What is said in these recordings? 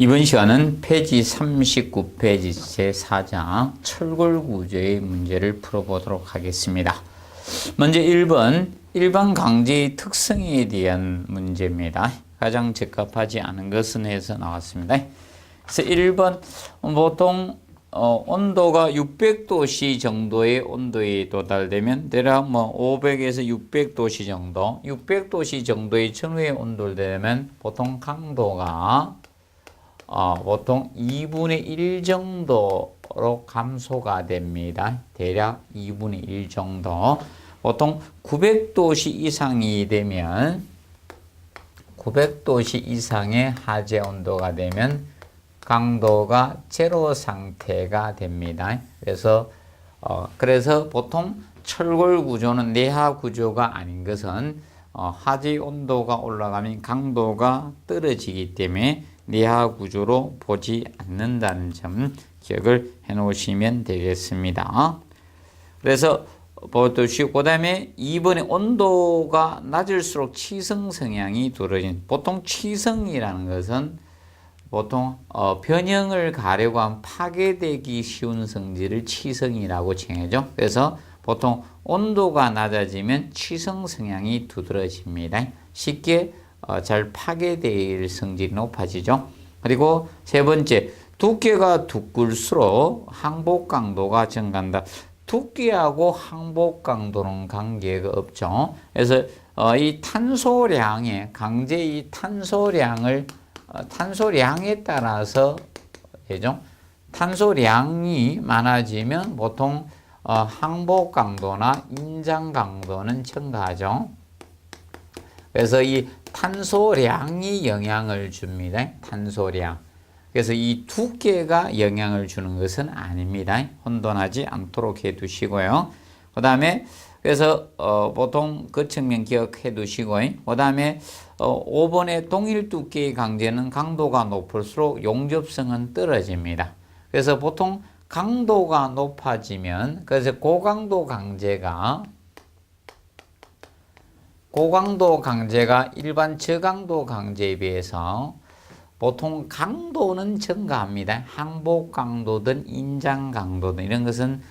이번 시간은 페이지 39페이지 제4장 철골 구조의 문제를 풀어보도록 하겠습니다. 먼저 1번 일반 강제의 특성에 대한 문제입니다. 가장 적합하지 않은 것은 해서 나왔습니다. 그래서 1번 보통 온도가 600도씨 정도의 온도에 도달되면 대략 500에서 600도씨 정도, 600도씨 정도의 전후의 온도를 되면 보통 강도가 보통 2분의 1 정도로 감소가 됩니다. 대략 2분의 1 정도. 보통 900도씨 이상이 되면 900도씨 이상의 하재 온도가 되면 강도가 제로 상태가 됩니다. 그래서 보통 철골 구조는 내하 구조가 아닌 것은 하재 온도가 올라가면 강도가 떨어지기 때문에 내하 구조로 보지 않는다는 점 기억을 해 놓으시면 되겠습니다. 그래서 보시고 그 다음에 2번에 온도가 낮을수록 치성 성향이 두드러진, 보통 치성이라는 것은 보통 변형을 가려고 하면 파괴되기 쉬운 성질을 치성이라고 칭하죠. 그래서 보통 온도가 낮아지면 치성 성향이 두드러집니다. 쉽게 잘 파괴될 성질이 높아지죠. 그리고 세 번째, 두께가 두꿀수록 항복 강도가 증가한다. 두께하고 항복 강도는 관계가 없죠. 그래서 이 탄소량에 강제의 탄소량에 따라서 되죠. 탄소량이 많아지면 보통 항복 강도나 인장 강도는 증가하죠. 그래서 이 탄소량이 영향을 줍니다. 탄소량. 그래서 이 두께가 영향을 주는 것은 아닙니다. 혼돈하지 않도록 해 두시고요. 그 다음에 그래서 보통 그 측면 기억해 두시고요. 그 다음에 5번의 동일 두께의 강제는 강도가 높을수록 용접성은 떨어집니다. 그래서 보통 강도가 높아지면, 그래서 고강도 강제가 일반 저강도 강제에 비해서 보통 강도는 증가합니다. 항복 강도든 인장 강도든 이런 것은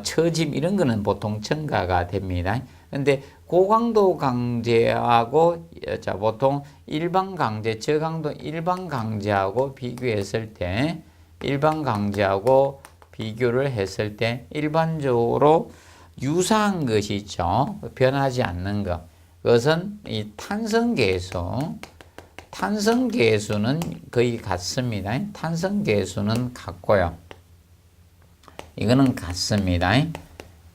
처짐 이런 거는 보통 증가가 됩니다. 근데 고강도 강제하고 보통 일반 강제, 저강도 일반 강제하고 비교했을 때 비교를 했을 때 일반적으로 유사한 것이 있죠. 변하지 않는 것. 그것은 이 탄성계수는 거의 같습니다. 탄성계수는 같고요. 이거는 같습니다.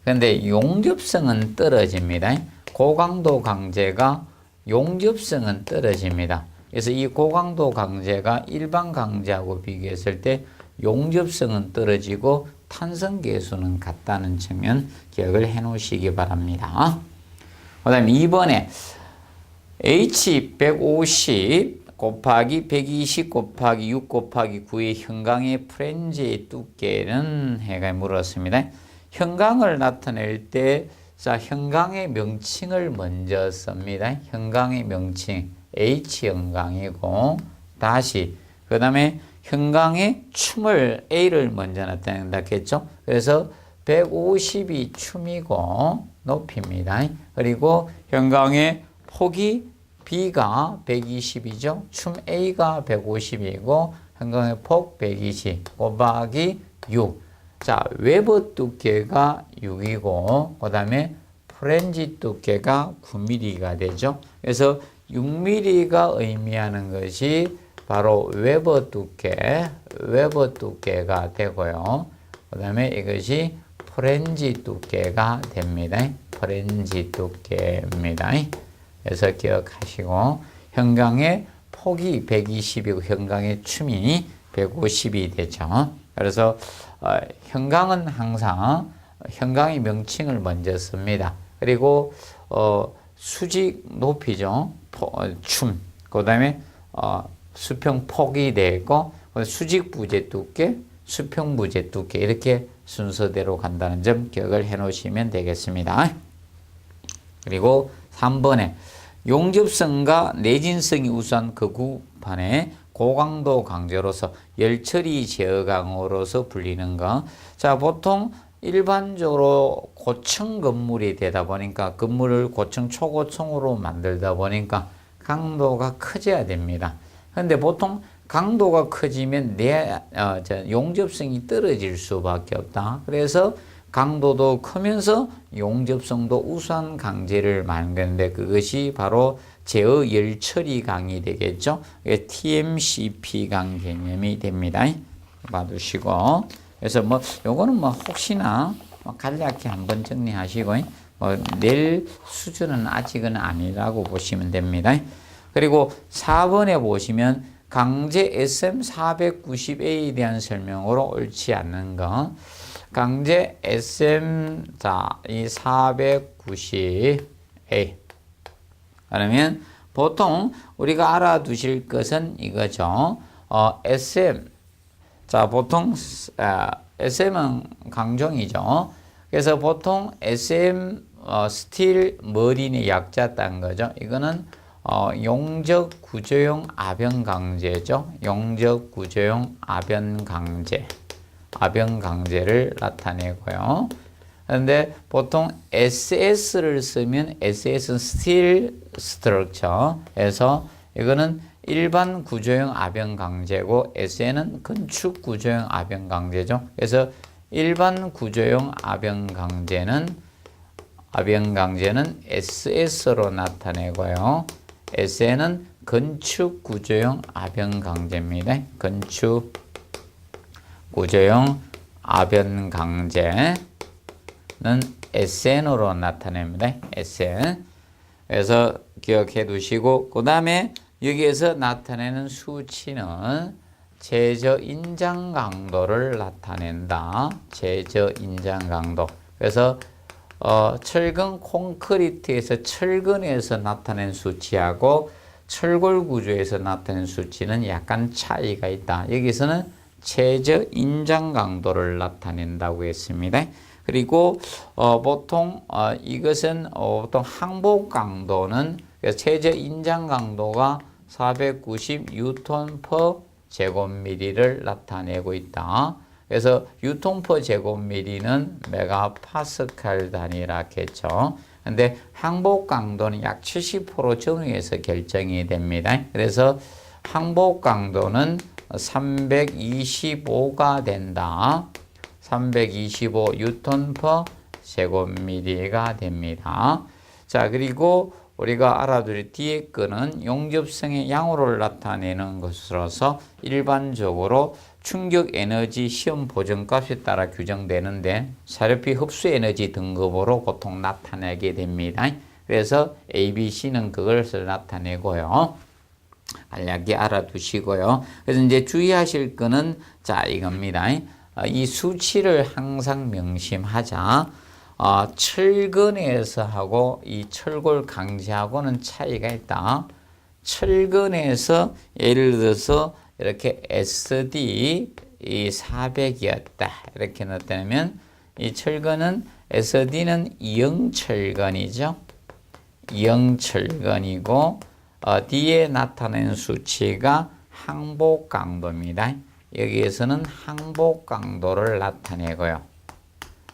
그런데 용접성은 떨어집니다. 고강도 강제가 용접성은 떨어집니다. 그래서 이 고강도 강제가 일반 강제하고 비교했을 때 용접성은 떨어지고 탄성계수는 같다는 측면 기억을 해 놓으시기 바랍니다. 그 다음에 2번에 H150 곱하기 120 곱하기 6 곱하기 9의 현강의 프렌즈의 두께는 해가 물었습니다. 현강을 나타낼 때 현강의 명칭을 먼저 씁니다. 현강의 명칭 H현강이고 다시 그 다음에 현강의 춤을 A를 먼저 나타낸다 했죠. 그래서 150이 춤이고 높이입니다. 그리고 현강의 폭이 B가 120이죠. 춤 A가 150이고 현강의 폭 120 곱하기 6. 자, 웨버 두께가 6이고 그 다음에 프렌지 두께가 9mm가 되죠. 그래서 6mm가 의미하는 것이 바로 웨버 두께가 되고요. 그 다음에 이것이 프렌지 두께가 됩니다. 프렌지 두께입니다. 그래서 기억하시고 현강의 폭이 120이고 현강의 춤이 150이 되죠. 그래서 현강은 항상 현강의 명칭을 먼저 씁니다. 그리고 수직 높이죠. 춤. 그 다음에 수평 폭이 되고 수직 부재 두께, 수평 부재 두께 이렇게 순서대로 간다는 점 기억을 해 놓으시면 되겠습니다. 그리고 3번에 용접성과 내진성이 우수한 그 구판에 고강도 강제로서 열처리 제어 강으로서 불리는 거. 자, 보통 일반적으로 고층 건물이 되다 보니까 건물을 고층 초고층으로 만들다 보니까 강도가 커져야 됩니다. 근데 보통 강도가 커지면 용접성이 떨어질 수밖에 없다. 그래서 강도도 크면서 용접성도 우수한 강제를 만드는데 그것이 바로 제어 열처리 강이 되겠죠. TMCP 강 개념이 됩니다. 봐두시고. 그래서 요거는 혹시나 간략히 한번 정리하시고, 낼 수준은 아직은 아니라고 보시면 됩니다. 그리고 4번에 보시면 강제 SM490A에 대한 설명으로 옳지 않는 거. 강제 SM, 이 490A. 그러면 보통 우리가 알아두실 것은 이거죠. SM. 보통, SM은 강종이죠. 그래서 보통 SM, 스틸 머린의 약자 딴 거죠. 이거는, 용적 구조용 아변 강제죠. 용적 구조용 아변 강제를 나타내고요. 그런데 보통 SS를 쓰면 SS는 스틸 스트럭처에서 이거는 일반 구조형 아변 강제고 SN은 건축 구조형 아변 강제죠. 그래서 일반 구조형 아변 강제는 SS로 나타내고요. SN은 건축 구조형 아변 강제입니다. 건축 구조형 아변 강제는 SN으로 나타냅니다. SN. 그래서 기억해 두시고, 그 다음에 여기에서 나타내는 수치는 제저 인장 강도를 나타낸다. 제저 인장 강도. 그래서 철근 콘크리트에서 철근에서 나타낸 수치하고 철골 구조에서 나타낸 수치는 약간 차이가 있다. 여기서는 제저 인장 강도를 나타낸다고 했습니다. 그리고 보통 이것은 보통 항복 강도는 최저 인장 강도가 490 뉴턴 퍼 제곱미리를 나타내고 있다. 그래서 뉴턴 퍼 제곱미리는 메가파스칼 단위라겠죠. 근데 항복 강도는 약 70% 전후에서 결정이 됩니다. 그래서 항복 강도는 325가 된다. 325 뉴턴 퍼 제곱미리가 됩니다. 자, 그리고 우리가 알아둘 뒤에 거는 용접성의 양호를 나타내는 것으로서 일반적으로 충격 에너지 시험 보정값에 따라 규정되는데 사료피 흡수 에너지 등급으로 보통 나타내게 됩니다. 그래서 ABC는 그것을 나타내고요. 간략히 알아두시고요. 그래서 이제 주의하실 거는 이겁니다. 이 수치를 항상 명심하자. 철근에서 하고 이 철골 강제하고는 차이가 있다. 철근에서 예를 들어서 이렇게 SD 이 400이었다. 이렇게 나타내면 이 철근은 SD는 이형철근이죠. 이형철근이고 뒤에 나타낸 수치가 항복 강도입니다. 여기에서는 항복 강도를 나타내고요.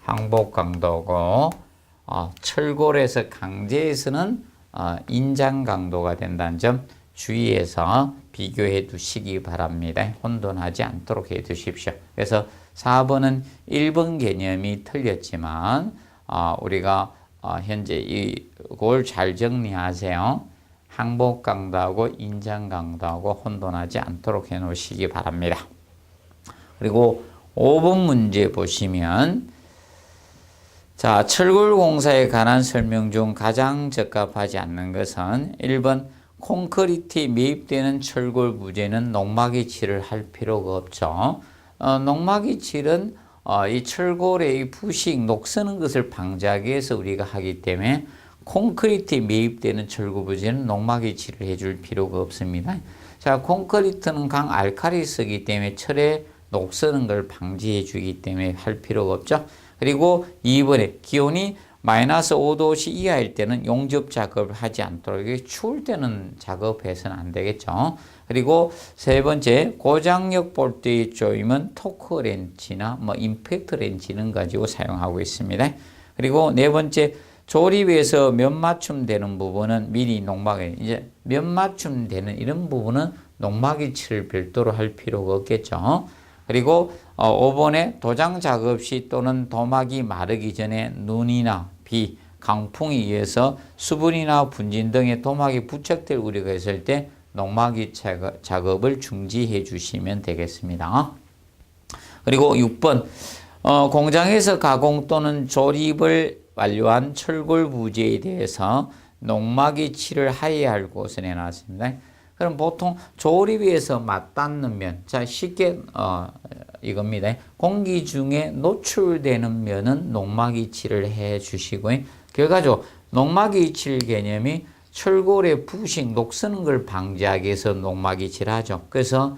항복 강도고 철골에서 강제에서는 인장 강도가 된다는 점 주의해서 비교해 두시기 바랍니다. 혼돈하지 않도록 해 두십시오. 그래서 4번은 1번 개념이 틀렸지만 우리가 현재 이걸 잘 정리하세요. 항복 강도하고 인장 강도하고 혼돈하지 않도록 해 놓으시기 바랍니다. 그리고 5번 문제 보시면 철골 공사에 관한 설명 중 가장 적합하지 않는 것은 1번 콘크리트에 매입되는 철골 부재는 녹막이 칠을 할 필요가 없죠. 녹막이 칠은 이 철골의 부식, 녹서는 것을 방지하기 위해서 우리가 하기 때문에 콘크리트에 매입되는 철골 부재는 녹막이 칠을 해줄 필요가 없습니다. 콘크리트는 강알칼리스이기 때문에 철에 녹서는 걸 방지해 주기 때문에 할 필요가 없죠. 그리고 2번에 기온이 마이너스 5도씨 이하일 때는 용접 작업을 하지 않도록, 이게 추울 때는 작업해서는 안 되겠죠. 그리고 세 번째, 고장력 볼트의 조임은 토크 렌치나 임팩트 렌치는 가지고 사용하고 있습니다. 그리고 네 번째, 조립에서 면 맞춤 되는 부분은 미리 농막에, 이제 면 맞춤 되는 이런 부분은 농막이 칠을 별도로 할 필요가 없겠죠. 그리고 5번에 도장 작업 시 또는 도막이 마르기 전에 눈이나 비, 강풍에 의해서 수분이나 분진 등의 도막이 부착될 우려가 있을 때 농막이 작업을 중지해 주시면 되겠습니다. 그리고 6번, 공장에서 가공 또는 조립을 완료한 철골 부재에 대해서 농막이 칠을 하여야 할 곳을 내놨습니다. 그럼 보통 조립에서 맞닿는 면, 자 쉽게 이겁니다. 공기 중에 노출되는 면은 농막이 칠을 해 주시고, 결과적으로 농막이 칠 개념이 철골의 부식, 녹쓰는 걸 방지하기 위해서 농막이 칠하죠. 그래서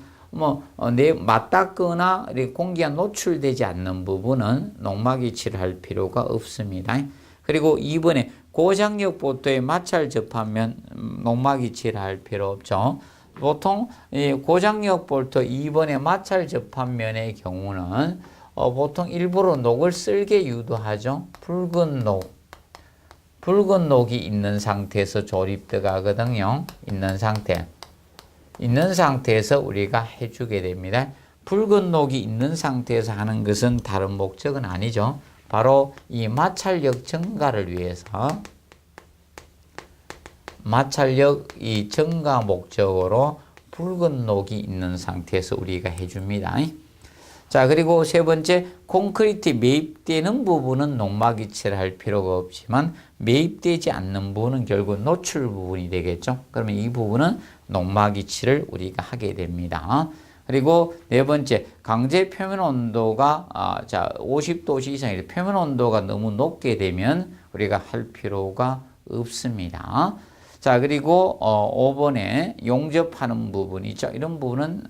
맞닿거나 공기가 노출되지 않는 부분은 농막이 칠할 필요가 없습니다. 그리고 2번에 고장력 볼트에 마찰 접하면 농막이 칠할 필요 없죠. 보통 고장력 볼트 2번에 마찰 접한 면의 경우는 보통 일부러 녹을 쓸게 유도하죠. 붉은 녹이 있는 상태에서 조립 들어가거든요. 있는 상태에서 우리가 해주게 됩니다. 붉은 녹이 있는 상태에서 하는 것은 다른 목적은 아니죠. 바로 이 마찰력 증가를 위해서, 마찰력 이 증가 목적으로 붉은 녹이 있는 상태에서 우리가 해줍니다. 자, 그리고 세 번째, 콘크리트 매입되는 부분은 농막이 칠할 필요가 없지만 매입되지 않는 부분은 결국 노출 부분이 되겠죠. 그러면 이 부분은 농막이 칠을 우리가 하게 됩니다. 그리고 네 번째, 강제 표면 온도가 50도씨 이상일 때 표면 온도가 너무 높게 되면 우리가 할 필요가 없습니다. 자, 그리고 5번에 용접하는 부분이죠. 이런 부분은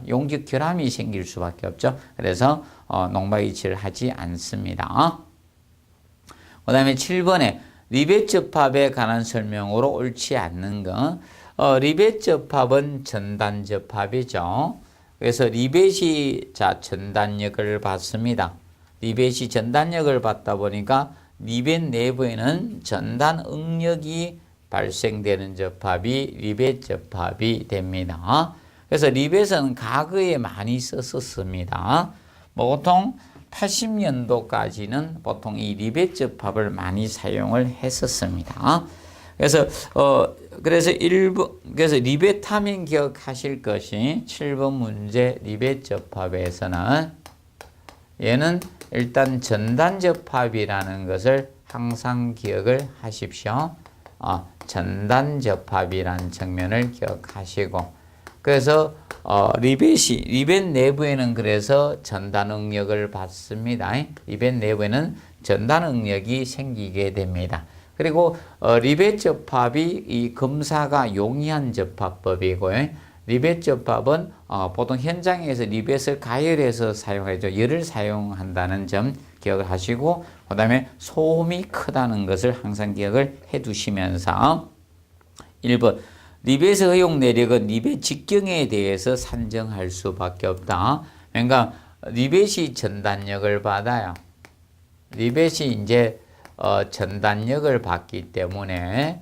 용접 결함이 생길 수밖에 없죠. 그래서 농막이 칠을 하지 않습니다. 그 다음에 7번에 리벳 접합에 관한 설명으로 옳지 않는 것. 리벳 접합은 전단 접합이죠. 그래서 리벳이 전단력을 받습니다. 리벳이 전단력을 받다 보니까 리벳 내부에는 전단 응력이 발생되는 접합이 리벳 접합이 됩니다. 그래서 리벳은 과거에 많이 썼었습니다. 보통 80년도까지는 보통 이 리벳 접합을 많이 사용을 했었습니다. 그래서 그래서 리벳 하면 기억하실 것이 7번 문제 리벳 접합에서는 얘는 일단 전단 접합이라는 것을 항상 기억을 하십시오. 전단 접합이라는 측면을 기억하시고, 그래서 리벳 내부에는 그래서 전단 응력을 받습니다. 리벳 내부에는 전단 응력이 생기게 됩니다. 그리고 리벳 접합이 이 검사가 용이한 접합법이고요. 리벳 접합은 보통 현장에서 리벳을 가열해서 사용하죠. 열을 사용한다는 점 기억을 하시고, 그 다음에 소음이 크다는 것을 항상 기억을 해 두시면서 1번 리벳의 허용 내력은 리벳 직경에 대해서 산정할 수밖에 없다. 그러니까 리벳이 전단력을 받아요. 리벳이 이제 전단력을 받기 때문에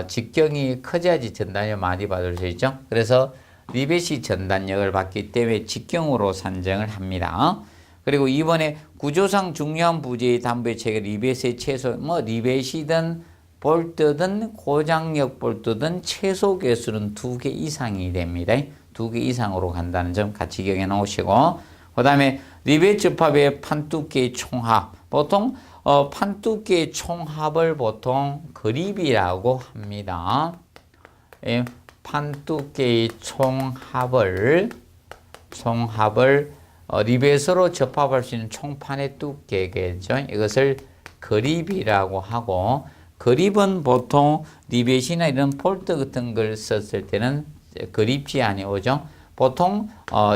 직경이 커져야지 전단력을 많이 받을 수 있죠. 그래서 리벳이 전단력을 받기 때문에 직경으로 산정을 합니다. 그리고 이번에 구조상 중요한 부재의 담보의 체계 리벳의 최소, 리벳이든 볼트든 고장력 볼트든 최소 개수는 2개 이상이 됩니다. 2개 이상으로 간다는 점 같이 기억해 놓으시고, 그 다음에 리벳 접합의 판두께의 총합, 보통 판두께의 총합을 보통 그립이라고 합니다. 판두께의 총합을 리벳으로 접합할 수 있는 총판의 두께겠죠. 이것을 그립이라고 하고, 그립은 보통 리벳이나 이런 볼트 같은 걸 썼을 때는 그립 제한이 오죠. 보통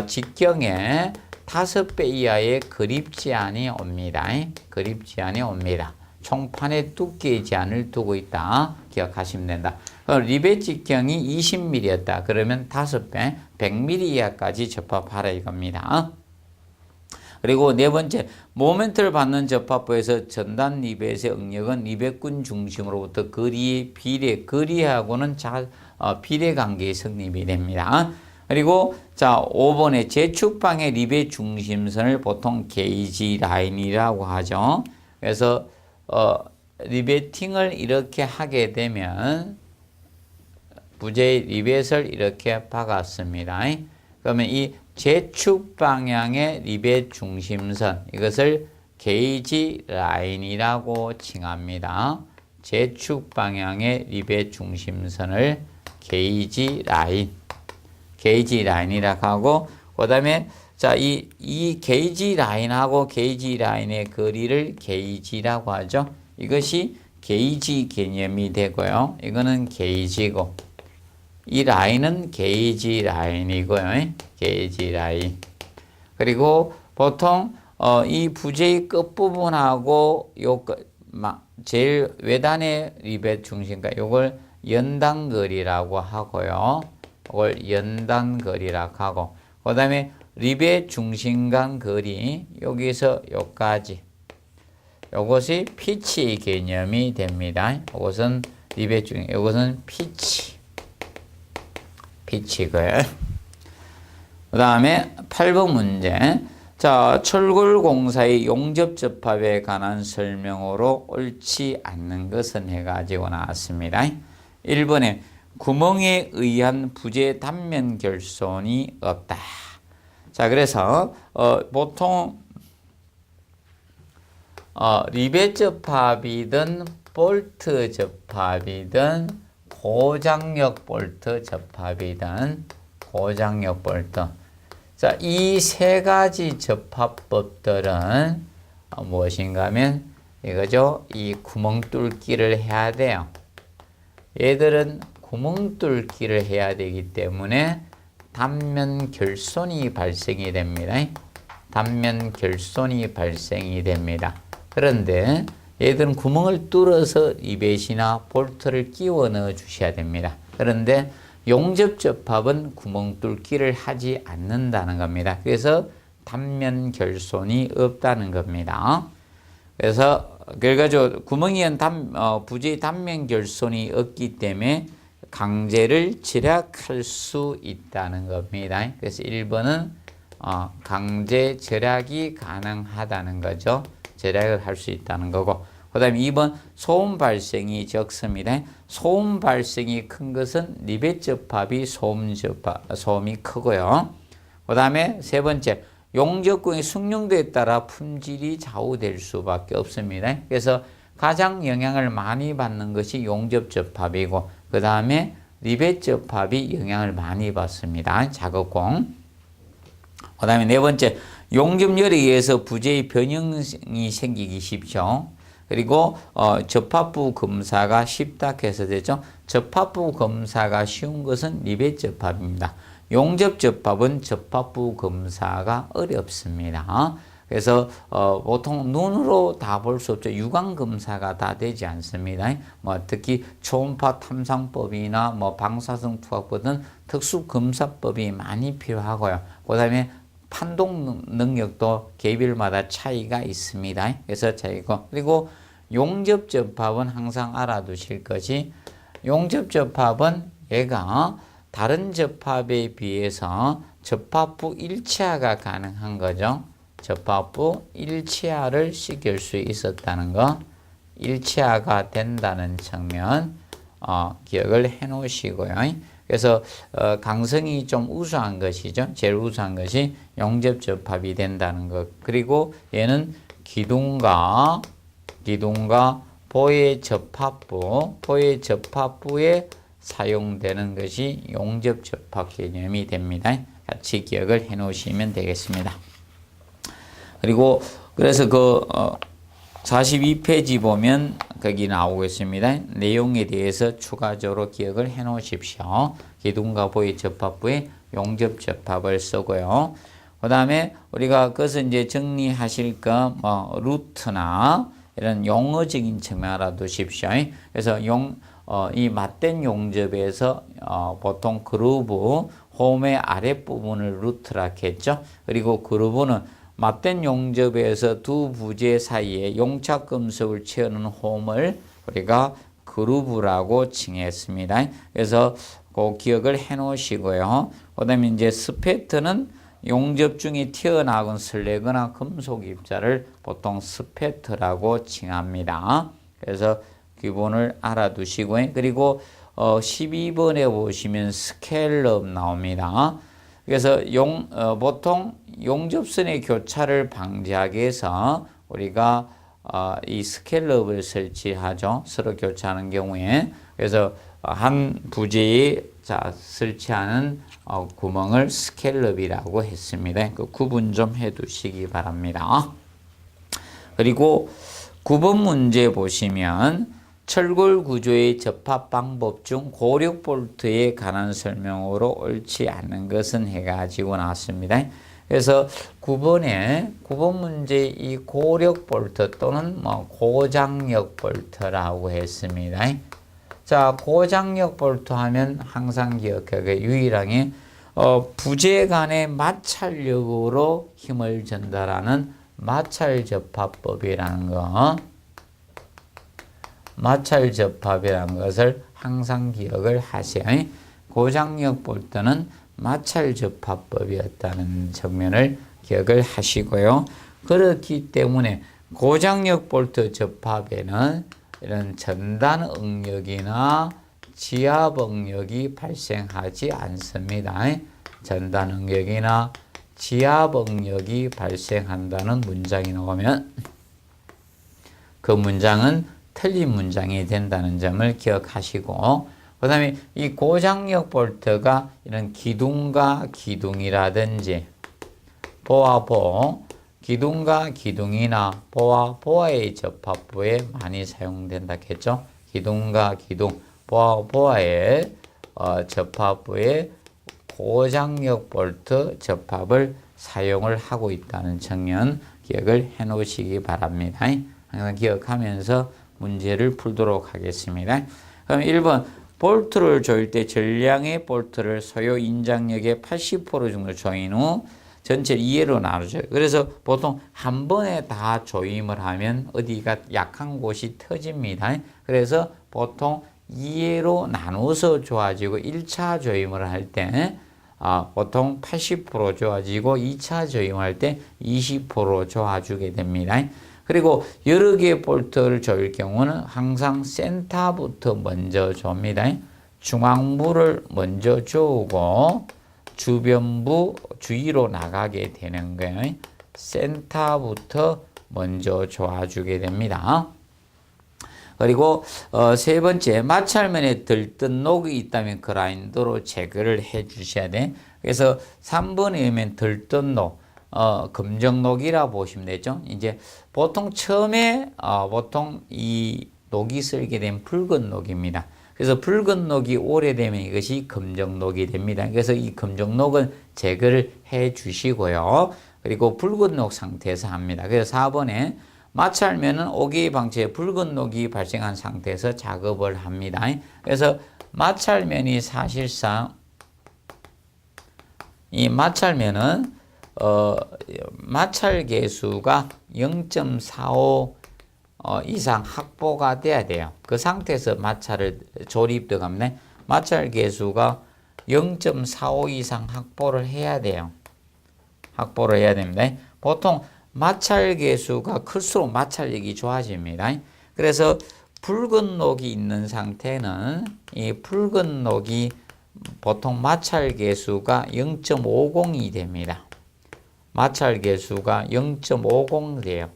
직경에 5배 이하의 그립 제한이 옵니다. 그립 제한이 옵니다. 총판의 두께의 제한을 두고 있다. 기억하시면 된다. 리벳 직경이 20mm였다. 그러면 5배, 100mm 이하까지 접합하라 이겁니다. 그리고 네 번째, 모멘트를 받는 접합부에서 전단 리벳의 응력은 리벳군 중심으로부터 거리의 거리하고는 비례 관계의 성립이 됩니다. 그리고 자, 5번에 제축방의 리벳 중심선을 보통 게이지 라인이라고 하죠. 그래서 리베팅을 이렇게 하게 되면 부재의 리벳을 이렇게 박았습니다. 그러면 이 제축 방향의 리벳 중심선, 이것을 게이지 라인이라고 칭합니다. 제축 방향의 리벳 중심선을 게이지 라인이라고 하고, 그 다음에 자, 이 게이지 라인하고 게이지 라인의 거리를 게이지라고 하죠. 이것이 게이지 개념이 되고요. 이거는 게이지고, 이 라인은 게이지 라인이고요. 게이지 라인. 그리고 보통 이 부재의 끝부분하고 제일 외단의 리벳 중심과 요걸 연단거리라고 하고요. 이걸 연단거리라고 하고, 그 다음에 리벳 중심 간 거리, 여기서 여기까지, 요것이 피치 개념이 됩니다. 이것은 리벳 중심, 이것은 피치고요. 그 다음에 8번 문제. 자, 철골공사의 용접접합에 관한 설명으로 옳지 않는 것은 해가지고 나왔습니다. 1번에 구멍에 의한 부재 단면 결손이 없다. 자, 그래서 보통 리벳 접합이든 볼트 접합이든 고장력 볼트 접합이든 고장력 볼트, 자, 이 세 가지 접합법들은 무엇인가 하면 이거죠. 이 구멍 뚫기를 해야 돼요. 얘들은 구멍 뚫기를 해야 되기 때문에 단면 결손이 발생이 됩니다. 단면 결손이 발생이 됩니다. 그런데 얘들은 구멍을 뚫어서 리벳이나 볼트를 끼워 넣어 주셔야 됩니다. 그런데 용접접합은 구멍 뚫기를 하지 않는다는 겁니다. 그래서 단면 결손이 없다는 겁니다. 그래서 결과적으로 구멍이 부재의 단면 결손이 없기 때문에 강제를 절약할 수 있다는 겁니다. 그래서 1번은 강제 절약이 가능하다는 거죠. 절약을 할 수 있다는 거고, 그 다음에 2번 소음 발생이 적습니다. 소음 발생이 큰 것은 리벳 접합이 소음이 크고요. 그 다음에 세 번째, 용접구의 숙련도에 따라 품질이 좌우될 수밖에 없습니다. 그래서 가장 영향을 많이 받는 것이 용접접합이고, 그 다음에 리벳 접합이 영향을 많이 받습니다. 작업공. 그 다음에 네 번째, 용접열에 의해서 부재의 변형이 생기기 쉽죠. 그리고 접합부 검사가 쉽다 해서 되죠. 접합부 검사가 쉬운 것은 리벳 접합입니다. 용접 접합은 접합부 검사가 어렵습니다. 그래서 보통 눈으로 다 볼 수 없죠. 육안 검사가 다 되지 않습니다. 특히 초음파 탐상법이나 방사성 투하법 등 특수 검사법이 많이 필요하고요. 그다음에 판독 능력도 개별마다 차이가 있습니다. 그래서 차이고, 그리고 용접 접합은 항상 알아두실 것이, 용접 접합은 얘가 다른 접합에 비해서 접합부 일치화가 가능한 거죠. 접합부 일치화를 시킬 수 있었다는 거, 일치화가 된다는 측면 기억을 해 놓으시고요. 그래서 강성이 좀 우수한 것이죠. 제일 우수한 것이 용접 접합이 된다는 것. 그리고 얘는 기둥과 보의 접합부에 사용되는 것이 용접 접합 개념이 됩니다. 같이 기억을 해 놓으시면 되겠습니다. 그리고 그래서 42페이지 보면 거기 나오고 있습니다. 내용에 대해서 추가적으로 기억을 해 놓으십시오. 기둥과 보의 접합부에 용접 접합을 쓰고요. 그 다음에 우리가 그것을 이제 정리하실 거, 루트나 이런 용어적인 측면 알아두십시오. 그래서 이 맞댄 용접에서 보통 그루브 홈의 아랫부분을 루트라 했죠. 그리고 그루브는 맞댄 용접에서 두 부재 사이에 용착금속을 채우는 홈을 우리가 그루브라고 칭했습니다. 그래서 그 기억을 해 놓으시고요. 그 다음에 이제 스패트는 용접 중에 튀어나온 슬래그나 금속 입자를 보통 스패트라고 칭합니다. 그래서 기본을 알아두시고요. 그리고 12번에 보시면 스케일업 나옵니다. 그래서 보통 용접선의 교차를 방지하기 위해서 우리가 이 스케일업을 설치하죠. 서로 교차하는 경우에. 그래서 한 부재에 설치하는 구멍을 스케일업이라고 했습니다. 그 구분 좀 해두시기 바랍니다. 그리고 9번 문제 보시면 철골 구조의 접합 방법 중 고력 볼트에 관한 설명으로 옳지 않은 것은 해가지고 나왔습니다. 그래서 9번 문제 이 고력 볼트 또는 고장력 볼트라고 했습니다. 자, 고장력 볼트 하면 항상 기억하게 유일하게 부재 간의 마찰력으로 힘을 전달하는 마찰 접합법이라는 거. 마찰 접합이라는 것을 항상 기억을 하세요. 고장력 볼트는 마찰 접합법이었다는 측면을 기억을 하시고요. 그렇기 때문에 고장력 볼트 접합에는 이런 전단 응력이나 지압 응력이 발생하지 않습니다. 전단 응력이나 지압 응력이 발생한다는 문장이 나오면 그 문장은 틀린 문장이 된다는 점을 기억하시고, 그 다음에 이 고장력 볼트가 이런 기둥과 기둥이라든지 보와 보, 기둥과 기둥이나 보와 보아의 접합부에 많이 사용된다 했죠. 기둥과 기둥, 보와 보아의 접합부에 고장력 볼트 접합을 사용을 하고 있다는 측면 기억을 해 놓으시기 바랍니다. 항상 기억하면서 문제를 풀도록 하겠습니다. 그럼 1번 볼트를 조일 때 전량의 볼트를 소요 인장력의 80% 정도 조인 후 전체 2회로 나누죠. 그래서 보통 한 번에 다 조임을 하면 어디가 약한 곳이 터집니다. 그래서 보통 2회로 나눠서 조아지고 1차 조임을 할 때 보통 80% 조아지고 2차 조임할 때 20% 조아주게 됩니다. 그리고 여러 개의 볼트를 조일 경우는 항상 센터부터 먼저 줍니다. 중앙부를 먼저 조우고 주변부 주위로 나가게 되는 거예요. 센터부터 먼저 조아주게 됩니다. 그리고 세 번째, 마찰면에 들뜬 녹이 있다면 그라인더로 제거를 해 주셔야 돼. 그래서 3번에 오면 들뜬 녹, 검정녹이라 보시면 되죠. 이제 보통 처음에 보통 이 녹이 쓸게 된 붉은 녹입니다. 그래서 붉은 녹이 오래되면 이것이 검정녹이 됩니다. 그래서 이 검정녹은 제거를 해 주시고요. 그리고 붉은 녹 상태에서 합니다. 그래서 4번에 마찰면은 오개 방치에 붉은 녹이 발생한 상태에서 작업을 합니다. 그래서 마찰면이 사실상 이 마찰면은 마찰 계수가 0.45 이상 확보가 돼야 돼요. 그 상태에서 마찰을 조립 들어갑니다. 마찰 계수가 0.45 이상 확보를 해야 돼요. 확보를 해야 됩니다. 보통 마찰 계수가 클수록 마찰력이 좋아집니다. 그래서 붉은 녹이 있는 상태는 이 붉은 녹이 보통 마찰 계수가 0.50이 됩니다. 마찰 계수가 0.50 돼요.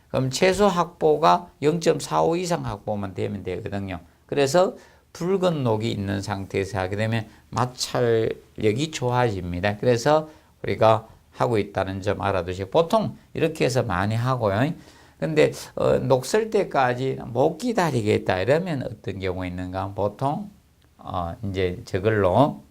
그럼 최소 확보가 0.45 이상 확보만 되면 되거든요. 그래서 붉은 녹이 있는 상태에서 하게 되면 마찰력이 좋아집니다. 그래서 우리가 하고 있다는 점 알아두시고, 보통 이렇게 해서 많이 하고요. 근데 녹 쓸 때까지 못 기다리겠다 이러면 어떤 경우 있는가? 보통 이제 저걸로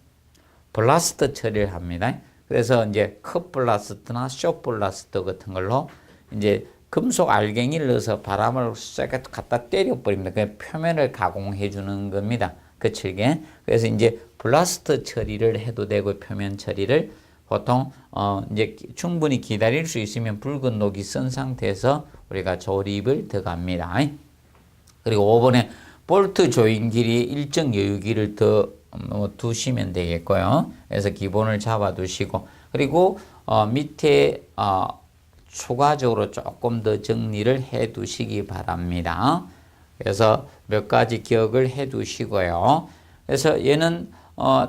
블라스트 처리를 합니다. 그래서 이제 컵 블라스트나 숏 블라스트 같은 걸로 이제 금속 알갱이를 넣어서 바람을 싹 갖다 때려버립니다. 그 표면을 가공해 주는 겁니다. 거칠게. 그래서 이제 블라스트 처리를 해도 되고 표면 처리를 보통 이제 충분히 기다릴 수 있으면 붉은 녹이 쓴 상태에서 우리가 조립을 들어갑니다. 그리고 5번에 볼트 조인 길이에 일정 여유기를 더 두시면 되겠고요. 그래서 기본을 잡아 두시고 그리고 밑에 추가적으로 조금 더 정리를 해 두시기 바랍니다. 그래서 몇 가지 기억을 해 두시고요. 그래서 얘는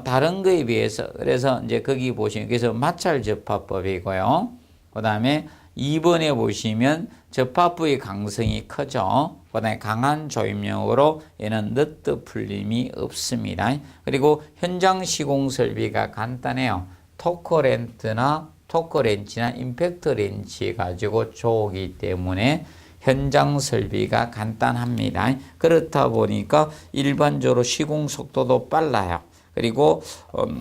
다른 거에 비해서 그래서 이제 거기 보시면 그래서 마찰 접합법이고요. 그 다음에 2번에 보시면 접합부의 강성이 크죠. 그 다음에 강한 조임력으로 얘는 너트 풀림이 없습니다. 그리고 현장 시공 설비가 간단해요. 토크렌치나 임팩트 렌치 가지고 조기 때문에 현장 설비가 간단합니다. 그렇다 보니까 일반적으로 시공 속도도 빨라요. 그리고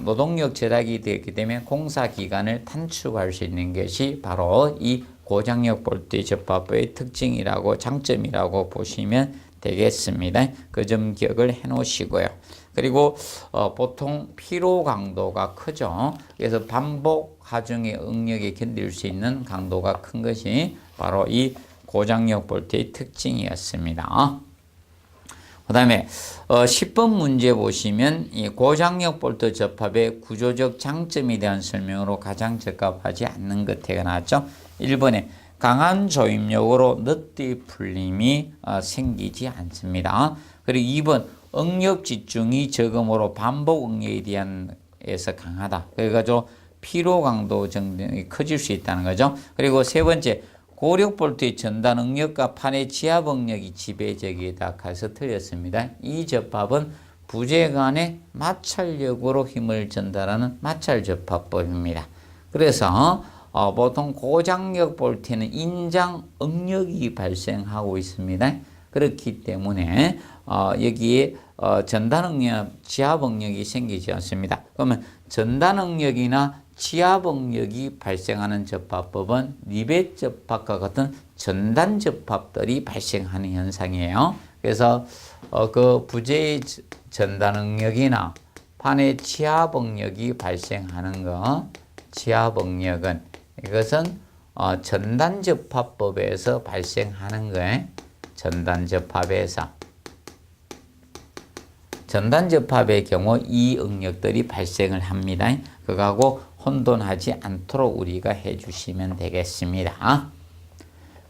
노동력 절약이 되기 때문에 공사 기간을 단축할 수 있는 것이 바로 이 고장력 볼트의 접합부의 특징이라고 장점이라고 보시면 되겠습니다. 그 점 기억을 해 놓으시고요. 그리고 보통 피로 강도가 크죠. 그래서 반복 하중의 응력에 견딜 수 있는 강도가 큰 것이 바로 이 고장력 볼트의 특징이었습니다. 그 다음에 10번 문제 보시면 이 고장력 볼트 접합의 구조적 장점에 대한 설명으로 가장 적합하지 않는 것에 나왔죠. 1번에 강한 조임력으로 너트 풀림이 생기지 않습니다. 그리고 2번 응력 집중이 적음으로 반복 응력에 대한 에서 강하다. 그래가지고 피로 강도 정도이 커질 수 있다는 거죠. 그리고 세 번째 고력 볼트의 전단 응력과 판의 지압 응력이 지배적이다 해서 틀렸습니다. 이 접합은 부재 간의 마찰력으로 힘을 전달하는 마찰 접합법입니다. 그래서 보통 고장력 볼트에는 인장 응력이 발생하고 있습니다. 그렇기 때문에 여기에 전단 응력, 지압 응력이 생기지 않습니다. 그러면 전단 응력이나 지압 응력이 발생하는 접합법은 리벳 접합과 같은 전단 접합들이 발생하는 현상이에요. 그래서 그 부재의 전단 응력이나 판의 지압 응력이 발생하는 거, 지압 응력은 이것은 전단 접합법에서 발생하는 거예요. 전단 접합에서. 전단 접합의 경우 이 응력들이 발생을 합니다. 그거하고 혼돈하지 않도록 우리가 해주시면 되겠습니다.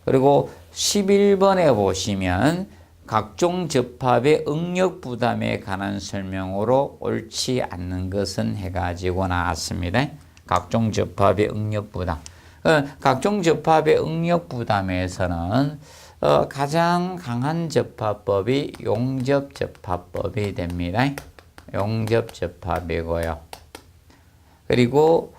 그리고 11번에 보시면 각종 접합의 응력 부담에 관한 설명으로 옳지 않는 것은 해가지고 나왔습니다. 각종 접합의 응력 부담. 각종 접합의 응력 부담에서는 가장 강한 접합법이 용접 접합법이 됩니다. 용접 접합이고요. 그리고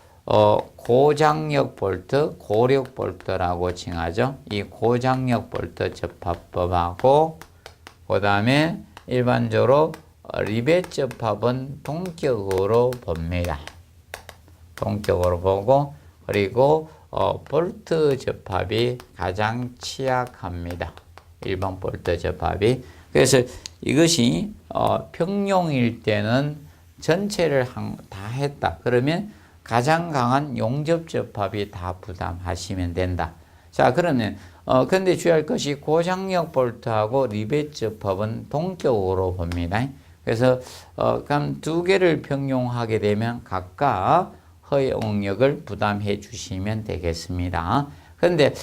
고장력 볼트, 고력 볼트라고 칭하죠. 이 고장력 볼트 접합법하고 그 다음에 일반적으로 리벳 접합은 동격으로 봅니다. 동격으로 보고 그리고 볼트 접합이 가장 취약합니다. 1번 볼트 접합이. 그래서 이것이 평용일 때는 전체를 다 했다. 그러면 가장 강한 용접 접합이 다 부담하시면 된다. 자, 그러면 근데 주의할 것이 고장력 볼트하고 리벳 접합은 동격으로 봅니다. 그래서 그럼 두 개를 평용하게 되면 각각 허용력을 부담해 주시면 되겠습니다. 그런데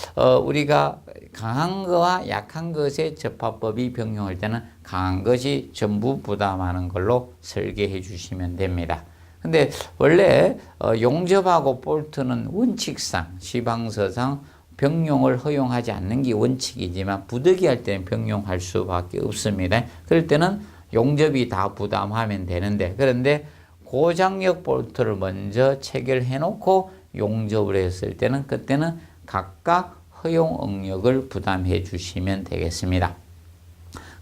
우리가 강한 거와 약한 것의 접합법이 병용할 때는 강한 것이 전부 부담하는 걸로 설계해 주시면 됩니다. 근데 원래 용접하고 볼트는 원칙상 시방서상 병용을 허용하지 않는 게 원칙이지만 부득이할 때는 병용할 수밖에 없습니다. 그럴 때는 용접이 다 부담하면 되는데 그런데 고장력 볼트를 먼저 체결해 놓고 용접을 했을 때는 그때는 각각 허용 응력을 부담해 주시면 되겠습니다.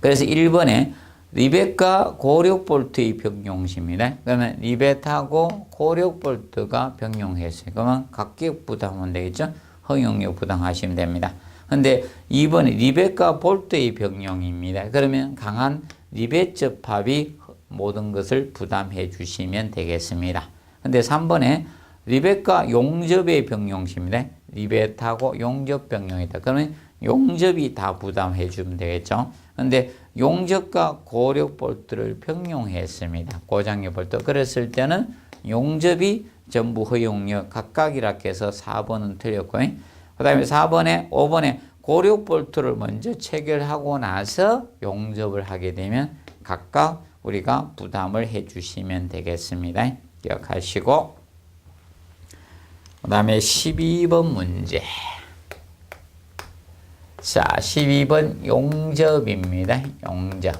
그래서 1번에 리벳과 고력 볼트의 병용시입니다. 그러면 리벳하고 고력 볼트가 병용했어요. 그러면 각각 부담하면 되겠죠? 허용력 부담하시면 됩니다. 근데 2번에 리벳과 볼트의 병용입니다. 그러면 강한 리벳 접합이 모든 것을 부담해 주시면 되겠습니다. 근데 3번에 리벳과 용접의 병용식입니다. 리벳하고 용접 병용이다. 그러면 용접이 다 부담해 주면 되겠죠. 근데 용접과 고력 볼트를 병용했습니다. 고장력 볼트. 그랬을 때는 용접이 전부 허용력 각각이라 해서 4번은 틀렸고요. 그 다음에 4번에 5번에 고력 볼트를 먼저 체결하고 나서 용접을 하게 되면 각각 우리가 부담을 해 주시면 되겠습니다. 기억하시고 그 다음에 12번 문제. 자, 12번 용접입니다. 용접.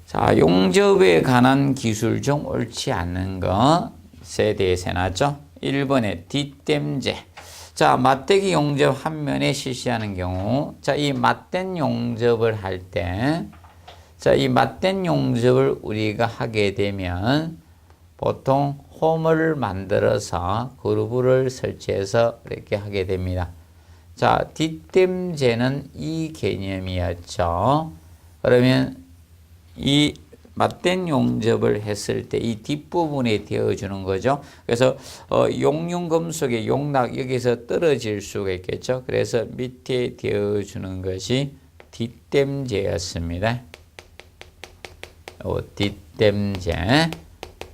자, 용접에 관한 기술 중 옳지 않는 것에 대해서 나죠. 1번에 뒷댐제. 자, 맞대기 용접 한 면에 실시하는 경우, 자, 이 맞댄 용접을 할 때, 자, 이 맞댄 용접을 우리가 하게 되면 보통 홈을 만들어서 그루브를 설치해서 이렇게 하게 됩니다. 자, 뒷댐제는 이 개념이었죠. 그러면 이 맞댄 용접을 했을 때 이 뒷부분에 되어주는 거죠. 그래서 용융금속의 용락 여기서 떨어질 수가 있겠죠. 그래서 밑에 되어주는 것이 뒷댐제였습니다.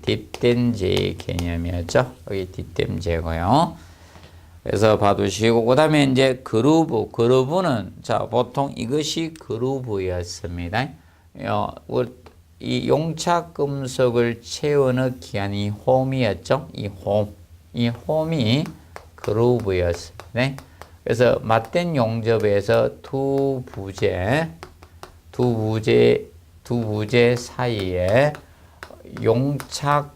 뒷댐제의 개념이었죠. 여기 뒷댐제고요. 그래서 봐두시고, 그 다음에 이제 그루브는, 자, 보통 이것이 그루브였습니다. 이 용착금속을 채워넣기 위한 이 홈이었죠. 이 홈이 그루브였습니다. 그래서 맞댄 용접에서 두 부재 사이에 용융금속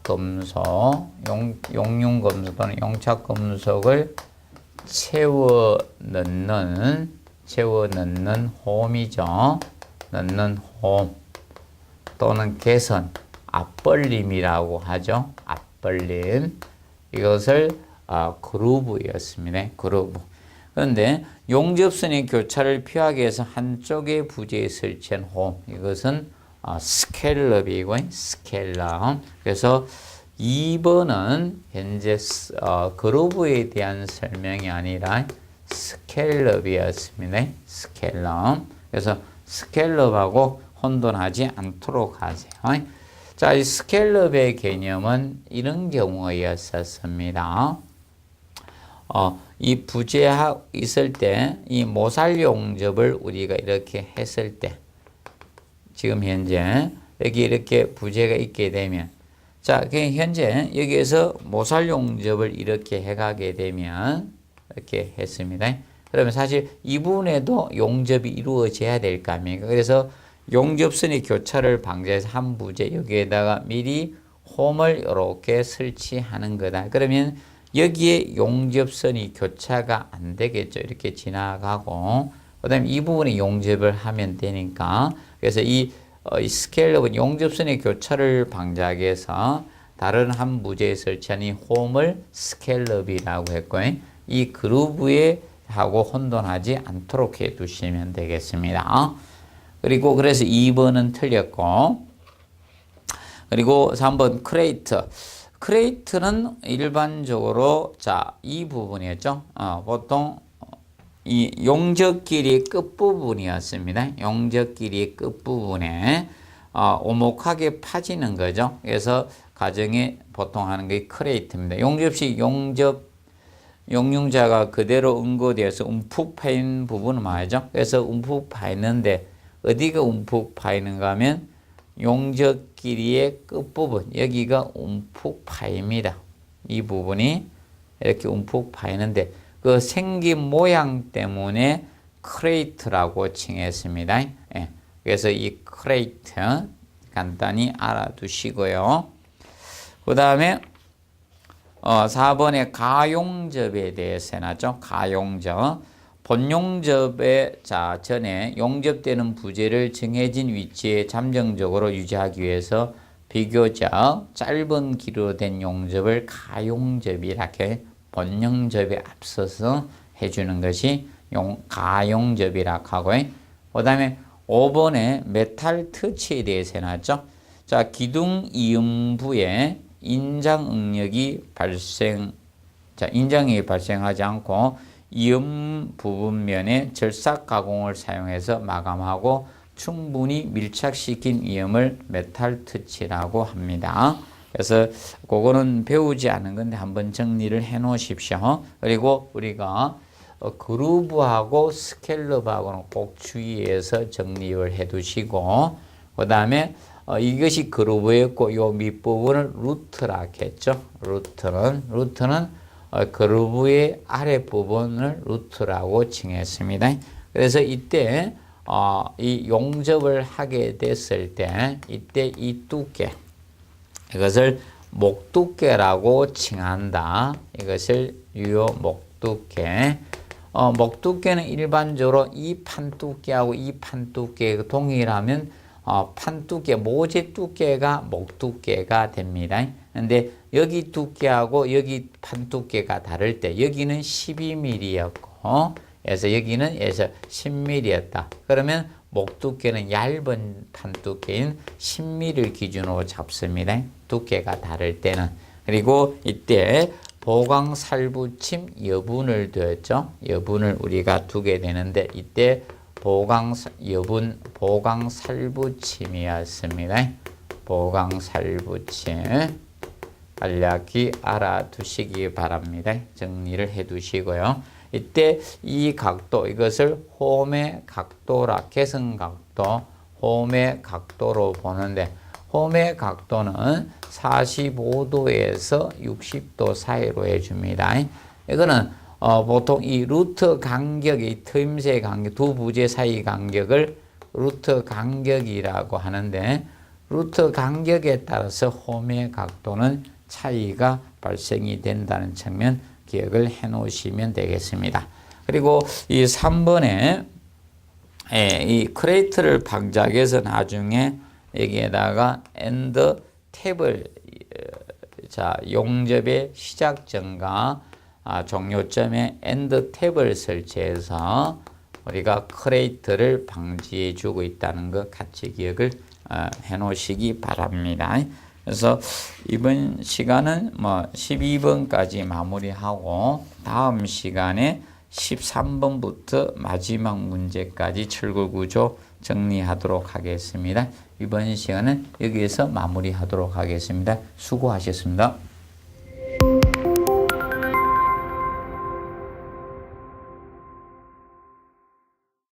또는 용착금속을 채워 넣는 홈이죠. 넣는 홈 또는 개선, 앞벌림이라고 하죠. 앞벌림. 이것을 그루브였습니다. 그루브. 그런데 용접선의 교차를 피하기 위해서 한쪽에 부재에 설치한 홈. 이것은 스캘럽이고 스캘럽. 그래서 2번은 현재 그루브에 대한 설명이 아니라 스캘럽이었습니다. 스캘럽. 그래서 스캘럽하고 혼돈하지 않도록 하세요. 자, 이 스캘럽의 개념은 이런 경우였었습니다. 이 부재하 있을 때 이 모살 용접을 우리가 이렇게 했을 때 지금 현재 여기 이렇게 부재가 있게 되면, 자, 현재 여기에서 모살 용접을 이렇게 해가게 되면 이렇게 했습니다. 그러면 사실 이 부분에도 용접이 이루어져야 될 거 아닙니까? 그래서 용접선의 교차를 방지해서 한 부재 여기에다가 미리 홈을 이렇게 설치하는 거다. 그러면 여기에 용접선이 교차가 안 되겠죠. 이렇게 지나가고, 그 다음에 이 부분에 용접을 하면 되니까. 그래서 이 스케일업은 용접선의 교차를 방지하기 위해서 다른 한 부재에 설치한 이 홈을 스케일업이라고 했고요. 이 그루브에 하고 혼돈하지 않도록 해 두시면 되겠습니다. 그리고 그래서 2번은 틀렸고, 그리고 3번 크레이트는 일반적으로, 자, 이 부분이었죠. 보통 이 용접끼리의 끝부분이었습니다. 용접끼리의 끝부분에 오목하게 파지는 거죠. 그래서 가정에 보통 하는 게 크레이트입니다. 용접시 용융자가 그대로 응고되어서 움푹 파인 부분을 말이죠. 그래서 움푹 파이는데 어디가 움푹 파이는가 하면 용접끼리의 끝부분, 여기가 움푹 파입니다. 이 부분이 이렇게 움푹 파이는데 그 생긴 모양 때문에 크레이트라고 칭했습니다. 예. 그래서 이 크레이트 간단히 알아두시고요. 그 다음에 4번의 가용접에 대해서 해놨죠. 가용접. 본용접의 전에 용접되는 부재를 정해진 위치에 잠정적으로 유지하기 위해서 비교적 짧은 길이로 된 용접을 가용접이라고 본용접에 앞서서 해주는 것이 가용접이라 하고, 그 다음에 5번에 메탈 터치에 대해서 해놨죠. 자, 기둥 이음부에 인장응력이 발생하지 않고 이음 부분면에 절삭 가공을 사용해서 마감하고 충분히 밀착시킨 이음을 메탈 터치라고 합니다. 그래서 그거는 배우지 않은 건데 한번 정리를 해 놓으십시오. 그리고 우리가 그루브하고 스캘럽하고는 꼭 주의해서 정리를 해 두시고, 그 다음에 이것이 그루브였고 요 밑부분을 루트라 했죠. 루트는 그루브의 아랫부분을 루트라고 칭했습니다. 그래서 이때 이 용접을 하게 됐을 때 이때 이 두께, 이것을 목두께라고 칭한다. 이것을 유효 목두께. 목두께는 일반적으로 이 판두께하고 이 판두께가 동일하면 판두께, 모재 두께가 목두께가 됩니다. 근데 여기 두께하고 여기 판두께가 다를 때 여기는 12mm였고 그래서 여기는 10mm였다. 그러면 목두께는 얇은 판두께인 10mm를 기준으로 잡습니다. 두께가 다를 때는. 그리고 이때 보강살붙임 여분을 두었죠. 여분을 우리가 두게 되는데 이때 보강살붙임이었습니다. 보강살붙임. 간략히 알아두시기 바랍니다. 정리를 해 두시고요. 이때 이 각도, 이것을 홈의 각도라, 개성각도, 홈의 각도로 보는데, 홈의 각도는 45도에서 60도 사이로 해줍니다. 이거는 보통 이 루트 간격이 틈새 간격, 두 부재 사이 간격을 루트 간격이라고 하는데, 루트 간격에 따라서 홈의 각도는 차이가 발생이 된다는 측면 기억을 해 놓으시면 되겠습니다. 그리고 이 3번에 이 크레이트를 방작해서 나중에 여기에다가 엔드 탭을, 자, 용접의 시작점과 종료점에 엔드 탭을 설치해서 우리가 크레이트를 방지해 주고 있다는 것 같이 기억을 해 놓으시기 바랍니다. 그래서 이번 시간은 12번까지 마무리하고 다음 시간에 13번부터 마지막 문제까지 철거구조 정리하도록 하겠습니다. 이번 시간은 여기에서 마무리하도록 하겠습니다. 수고하셨습니다.